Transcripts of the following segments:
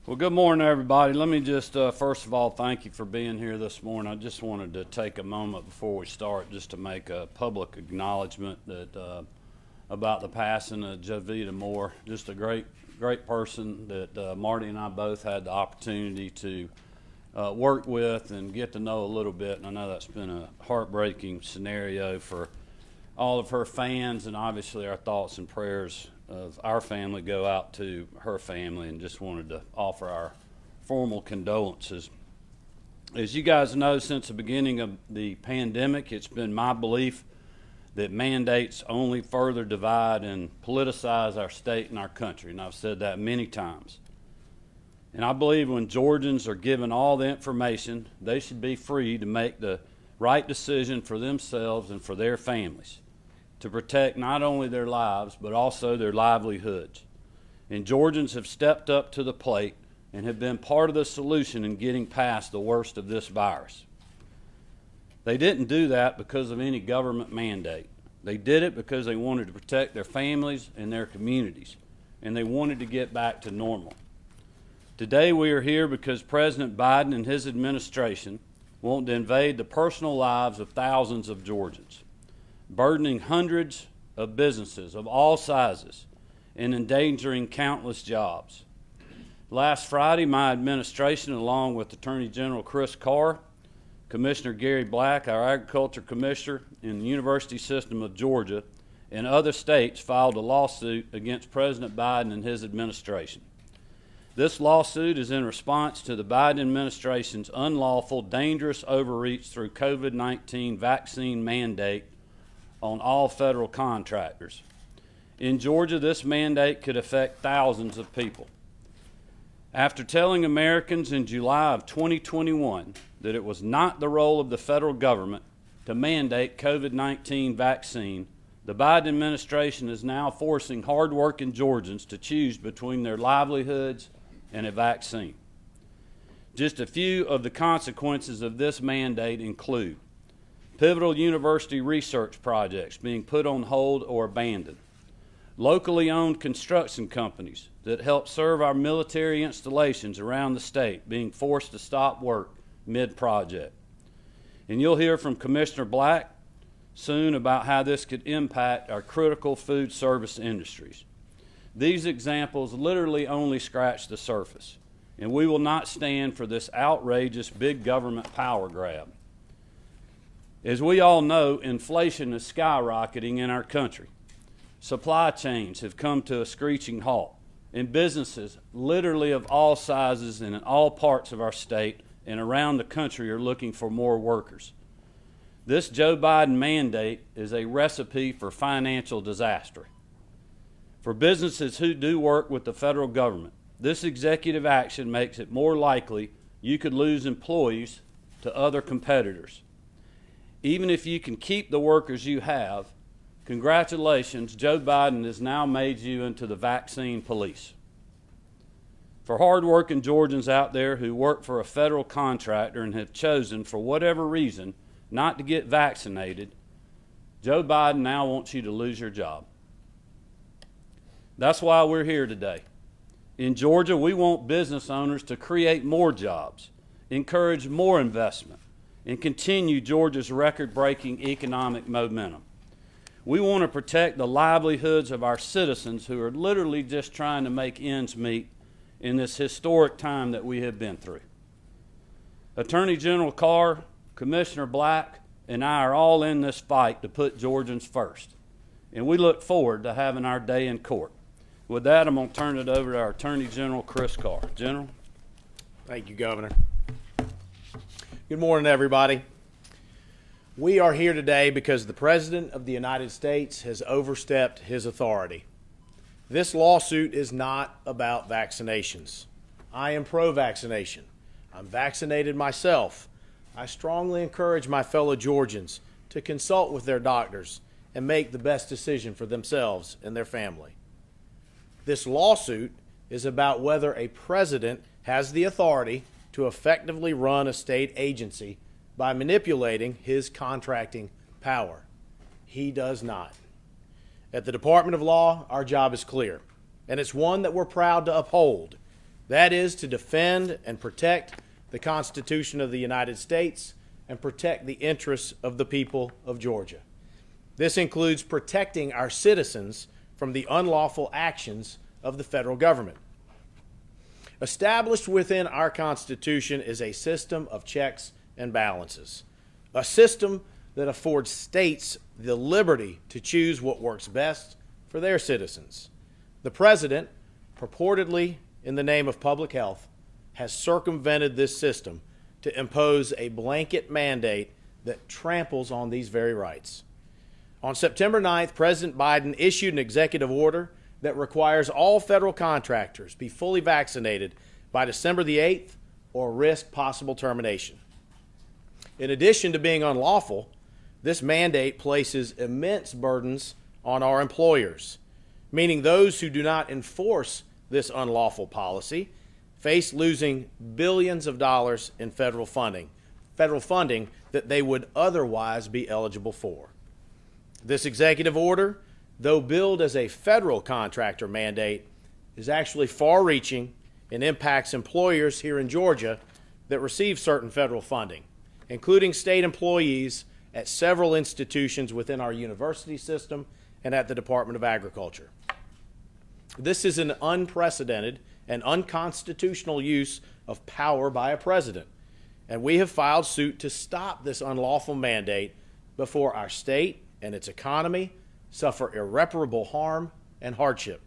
Well, good morning, everybody. Let me just, first of all, thank you for being here this morning. I just wanted to take a moment before we start just to make a public acknowledgement that about the passing of Jovita Moore. Just a great person that Marty and I both had the opportunity to work with and get to know a little bit. And I know that's been a heartbreaking scenario for all of her fans, and obviously our thoughts and prayers of our family go out to her family, and just wanted to offer our formal condolences. As you guys know, since the beginning of the pandemic, it's been my belief that mandates only further divide and politicize our state and our country, and I've said that many times. And I believe when Georgians are given all the information, they should be free to make the right decision for themselves and for their families, to protect not only their lives, but also their livelihoods. And Georgians have stepped up to the plate and have been part of the solution in getting past the worst of this virus. They didn't do that because of any government mandate. They did it because they wanted to protect their families and their communities, and they wanted to get back to normal. Today we are here because President Biden and his administration want to invade the personal lives of thousands of Georgians, burdening hundreds of businesses of all sizes and endangering countless jobs. Last Friday, my administration, along with Attorney General Chris Carr, Commissioner Gary Black, our Agriculture Commissioner in the University System of Georgia, and other states filed a lawsuit against President Biden and his administration. This lawsuit is in response to the Biden administration's unlawful, dangerous overreach through COVID-19 vaccine mandate on all federal contractors. In Georgia, this mandate could affect thousands of people. After telling Americans in July of 2021 that it was not the role of the federal government to mandate COVID-19 vaccine, the Biden administration is now forcing hardworking Georgians to choose between their livelihoods and a vaccine. Just a few of the consequences of this mandate include pivotal university research projects being put on hold or abandoned, locally owned construction companies that help serve our military installations around the state being forced to stop work mid-project. And you'll hear from Commissioner Black soon about how this could impact our critical food service industries. These examples literally only scratch the surface, and we will not stand for this outrageous big government power grab. As we all know, inflation is skyrocketing in our country. Supply chains have come to a screeching halt, and businesses literally of all sizes and in all parts of our state and around the country are looking for more workers. This Joe Biden mandate is a recipe for financial disaster. For businesses who do work with the federal government, this executive action makes it more likely you could lose employees to other competitors. Even if you can keep the workers you have, congratulations, Joe Biden has now made you into the vaccine police. For hardworking Georgians out there who work for a federal contractor and have chosen, for whatever reason, not to get vaccinated, Joe Biden now wants you to lose your job. That's why we're here today. In Georgia, we want business owners to create more jobs, encourage more investment, and continue Georgia's record-breaking economic momentum. We want to protect the livelihoods of our citizens who are literally just trying to make ends meet in this historic time that we have been through. Attorney General Carr, Commissioner Black, and I are all in this fight to put Georgians first, and we look forward to having our day in court. With that, I'm going to turn it over to our Attorney General, Chris Carr. General? Thank you, Governor. Good morning, everybody. We are here today because the President of the United States has overstepped his authority. This lawsuit is not about vaccinations. I am pro-vaccination. I'm vaccinated myself. I strongly encourage my fellow Georgians to consult with their doctors and make the best decision for themselves and their family. This lawsuit is about whether a president has the authority to effectively run a state agency by manipulating his contracting power. He does not. At the Department of Law, our job is clear, and it's one that we're proud to uphold. That is to defend and protect the Constitution of the United States and protect the interests of the people of Georgia. This includes protecting our citizens from the unlawful actions of the federal government. Established within our Constitution is a system of checks and balances, a system that affords states the liberty to choose what works best for their citizens. The President, purportedly in the name of public health, has circumvented this system to impose a blanket mandate that tramples on these very rights. On September 9th, President Biden issued an executive order that requires all federal contractors be fully vaccinated by December the 8th or risk possible termination. In addition to being unlawful, this mandate places immense burdens on our employers, meaning those who do not enforce this unlawful policy face losing billions of dollars in federal funding that they would otherwise be eligible for. This executive order, though billed as a federal contractor mandate, is actually far-reaching and impacts employers here in Georgia that receive certain federal funding, including state employees at several institutions within our university system and at the Department of Agriculture. This is an unprecedented and unconstitutional use of power by a president, and we have filed suit to stop this unlawful mandate before our state and its economy suffer irreparable harm and hardship.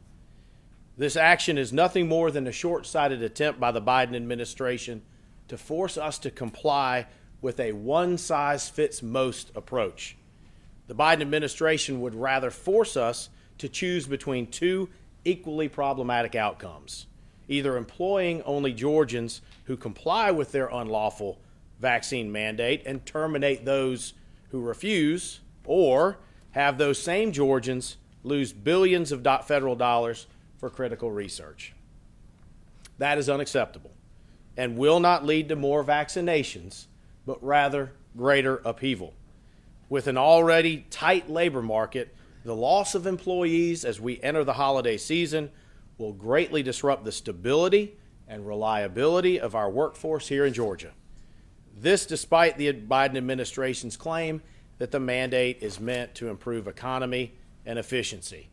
This action is nothing more than a short-sighted attempt by the Biden administration to force us to comply with a one-size-fits-most approach. The Biden administration would rather force us to choose between two equally problematic outcomes, either employing only Georgians who comply with their unlawful vaccine mandate and terminate those who refuse, or have those same Georgians lose billions of federal dollars for critical research. That is unacceptable and will not lead to more vaccinations, but rather greater upheaval. With an already tight labor market, the loss of employees as we enter the holiday season will greatly disrupt the stability and reliability of our workforce here in Georgia. This despite the Biden administration's claim that the mandate is meant to improve economy and efficiency,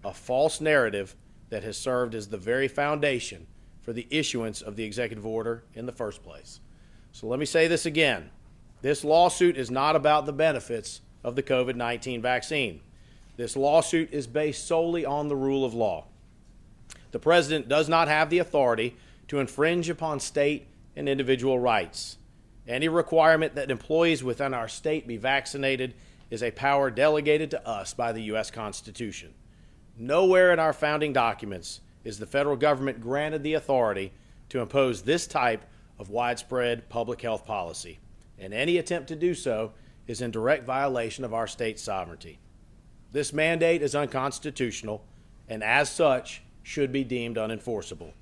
a false narrative that has served as the very foundation for the issuance of the executive order in the first place. So let me say this again. This lawsuit is not about the benefits of the COVID-19 vaccine. This lawsuit is based solely on the rule of law. The president does not have the authority to infringe upon state and individual rights. Any requirement that employees within our state be vaccinated is a power delegated to us by the U.S. Constitution. Nowhere in our founding documents is the federal government granted the authority to impose this type of widespread public health policy, and any attempt to do so is in direct violation of our state's sovereignty. This mandate is unconstitutional and as such should be deemed unenforceable.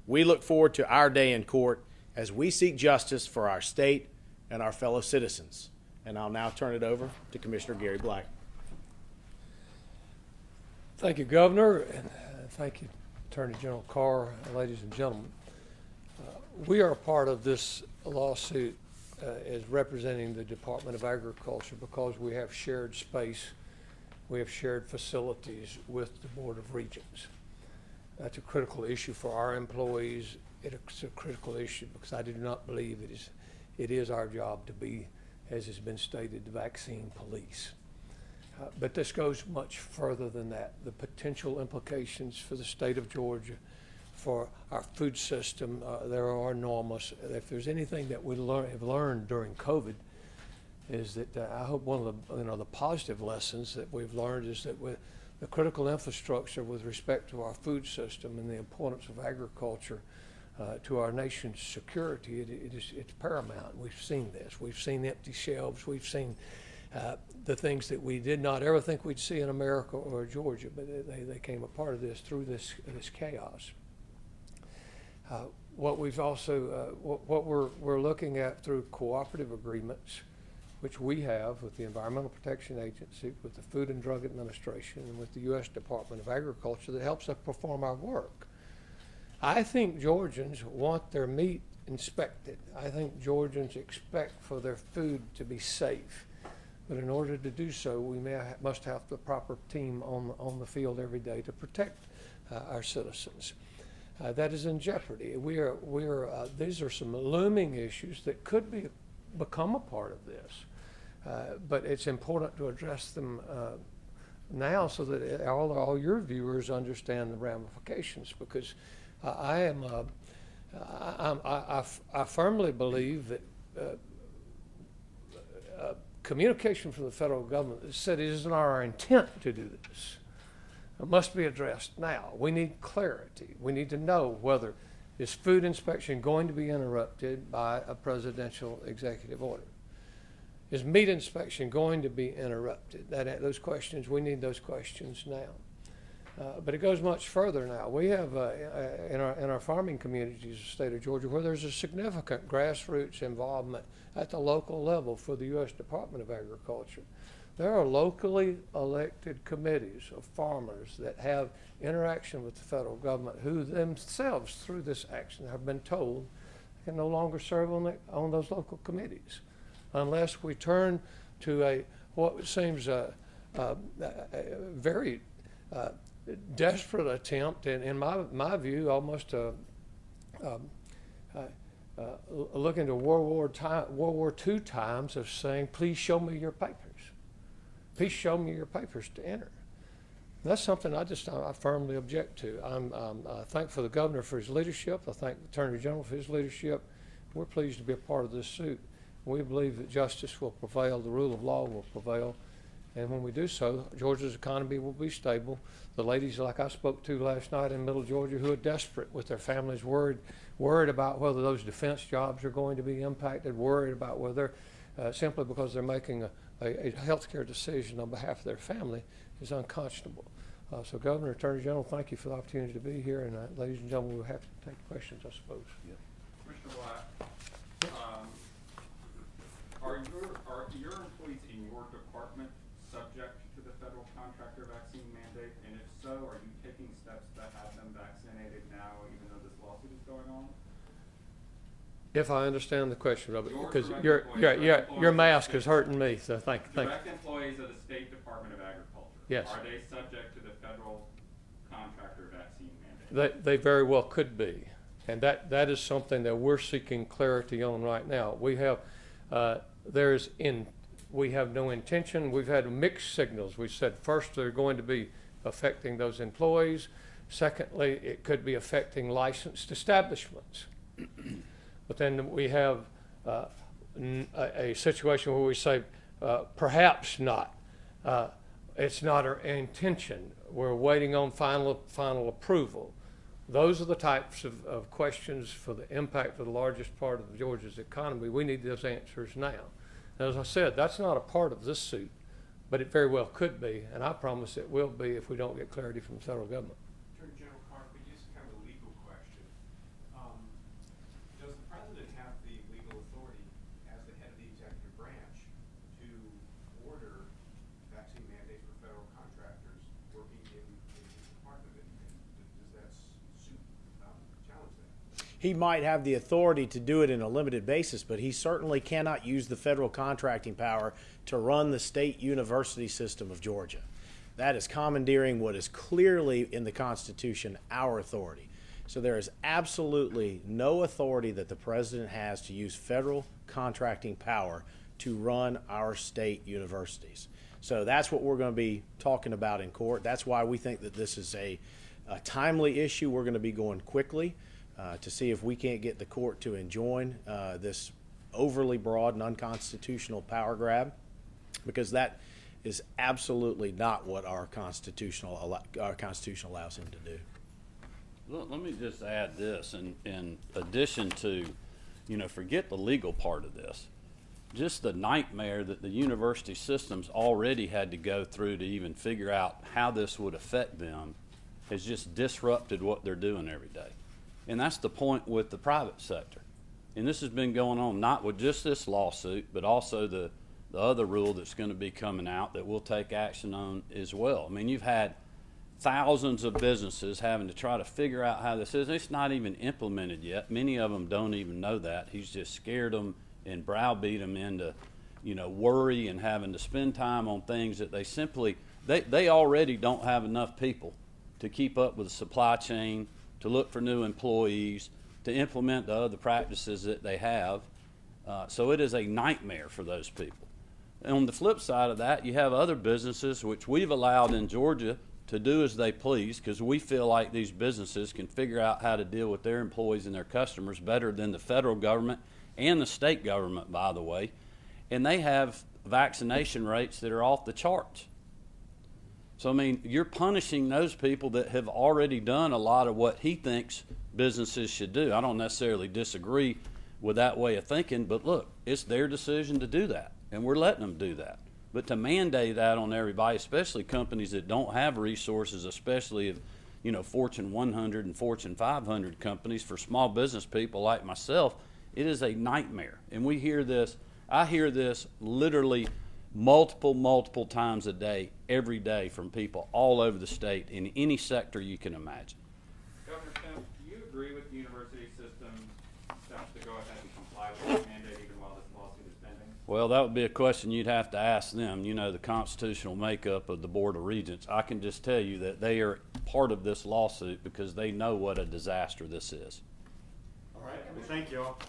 We look forward to our day in court as we seek justice for our state and our fellow citizens. And I'll now turn it over to Commissioner Gary Black. Thank you, Governor, and thank you, Attorney General Carr, ladies and gentlemen. We are a part of this lawsuit as representing the Department of Agriculture because we have shared space, we have shared facilities with the Board of Regents. That's a critical issue for our employees. It's a critical issue because I do not believe it is our job to be, as has been stated, the vaccine police. But this goes much further than that. The potential implications for the state of Georgia, for our food system, there are enormous. If there's anything that we have learned during COVID, is that I hope one of the positive lessons that we've learned is that with the critical infrastructure with respect to our food system and the importance of agriculture to our nation's security, it's paramount. We've seen this. We've seen empty shelves. We've seen the things that we did not ever think we'd see in America or Georgia, but they came a part of this through this chaos. What we've also, what we're looking at through cooperative agreements, which we have with the Environmental Protection Agency, with the Food and Drug Administration, and with the U.S. Department of Agriculture, that helps us perform our work. I think Georgians want their meat inspected. I think Georgians expect for their food to be safe. But in order to do so, we must have the proper team on the field every day to protect our citizens. That is in jeopardy. These are some looming issues that could become a part of this. But it's important to address them now so that all your viewers understand the ramifications, because I firmly believe that communication from the federal government that said it isn't our intent to do this. It must be addressed now. We need clarity. We need to know whether is food inspection going to be interrupted by a presidential executive order? Is meat inspection going to be interrupted? Those questions, we need those questions now. But it goes much further now. We have in our farming communities in the state of Georgia where there's a significant grassroots involvement at the local level for the U.S. Department of Agriculture. There are locally elected committees of farmers that have interaction with the federal government who themselves, through this action, have been told they can no longer serve on those local committees unless we turn to what seems a very desperate attempt, and in my view, almost looking to World War II times of saying, please show me your papers. Please show me your papers to enter. And that's something I firmly object to. I thankful the governor for his leadership. I thank the Attorney General for his leadership. We're pleased to be a part of this suit. We believe that justice will prevail, the rule of law will prevail, and when we do so, Georgia's economy will be stable. The ladies like I spoke to last night in Middle Georgia who are desperate with their families, worried about whether those defense jobs are going to be impacted, worried about whether simply because they're making a health care decision on behalf of their family is unconscionable. So Governor, Attorney General, thank you for the opportunity to be here, and ladies and gentlemen, we'll have to take questions, I suppose. Yep. Commissioner Black, are your employees in your department subject to the federal contractor vaccine mandate? And if so, are you taking steps to have them vaccinated now, even though this lawsuit is going on? If I understand the question, Robert, Your because direct your mask is hurting me, so thank you. Direct employees of the State Department of Agriculture. Yes. Are they subject to the federal contractor vaccine mandate? They very well could be, and that is something that we're seeking clarity on right now. We have we have no intention. We've had mixed signals. We said first they're going to be affecting those employees. Secondly, it could be affecting licensed establishments. But then we have a situation where we say perhaps not. It's not our intention. We're waiting on final approval. Those are the types of questions for the impact of the largest part of Georgia's economy. We need those answers now. And as I said, that's not a part of this suit, but it very well could be, and I promise it will be if we don't get clarity from the federal government. Attorney General Carr, but just kind of a legal question. Does the president have the legal authority as the head of the executive branch to order vaccine mandates for federal contractors working in his department? And does that suit challenge that? He might have the authority to do it in a limited basis, but he certainly cannot use the federal contracting power to run the state university system of Georgia. That is commandeering what is clearly in the Constitution our authority. So there is absolutely no authority that the president has to use federal contracting power to run our state universities. So that's what we're going to be talking about in court. That's why we think that this is a timely issue. We're going to be going quickly to see if we can't get the court to enjoin this overly broad and unconstitutional power grab, because that is absolutely not what our Constitution allows him to do. Let me just add this, in addition to, forget the legal part of this, just the nightmare that the university systems already had to go through to even figure out how this would affect them has just disrupted what they're doing every day. And that's the point with the private sector. And this has been going on not with just this lawsuit, but also the other rule that's going to be coming out that we'll take action on as well. I mean, you've had thousands of businesses having to try to figure out how this is. It's not even implemented yet. Many of them don't even know that. He's just scared them and browbeat them into, worry and having to spend time on things that they already don't have enough people to keep up with the supply chain, to look for new employees, to implement the other practices that they have. So it is a nightmare for those people. And on the flip side of that, you have other businesses which we've allowed in Georgia to do as they please, because we feel like these businesses can figure out how to deal with their employees and their customers better than the federal government and the state government, by the way. And they have vaccination rates that are off the charts. So, I mean, you're punishing those people that have already done a lot of what he thinks businesses should do. I don't necessarily disagree with that way of thinking, but look, it's their decision to do that, and we're letting them do that. But to mandate that on everybody, especially companies that don't have resources, especially if, Fortune 100 and Fortune 500 companies, for small business people like myself, it is a nightmare. And I hear this literally multiple times a day, every day, from people all over the state in any sector you can imagine. Governor Kemp, do you agree with the university system steps to go ahead and comply with this mandate even while this lawsuit is pending? Well, that would be a question you'd have to ask them. The constitutional makeup of the Board of Regents. I can just tell you that they are part of this lawsuit because they know what a disaster this is. All right, well, thank you all.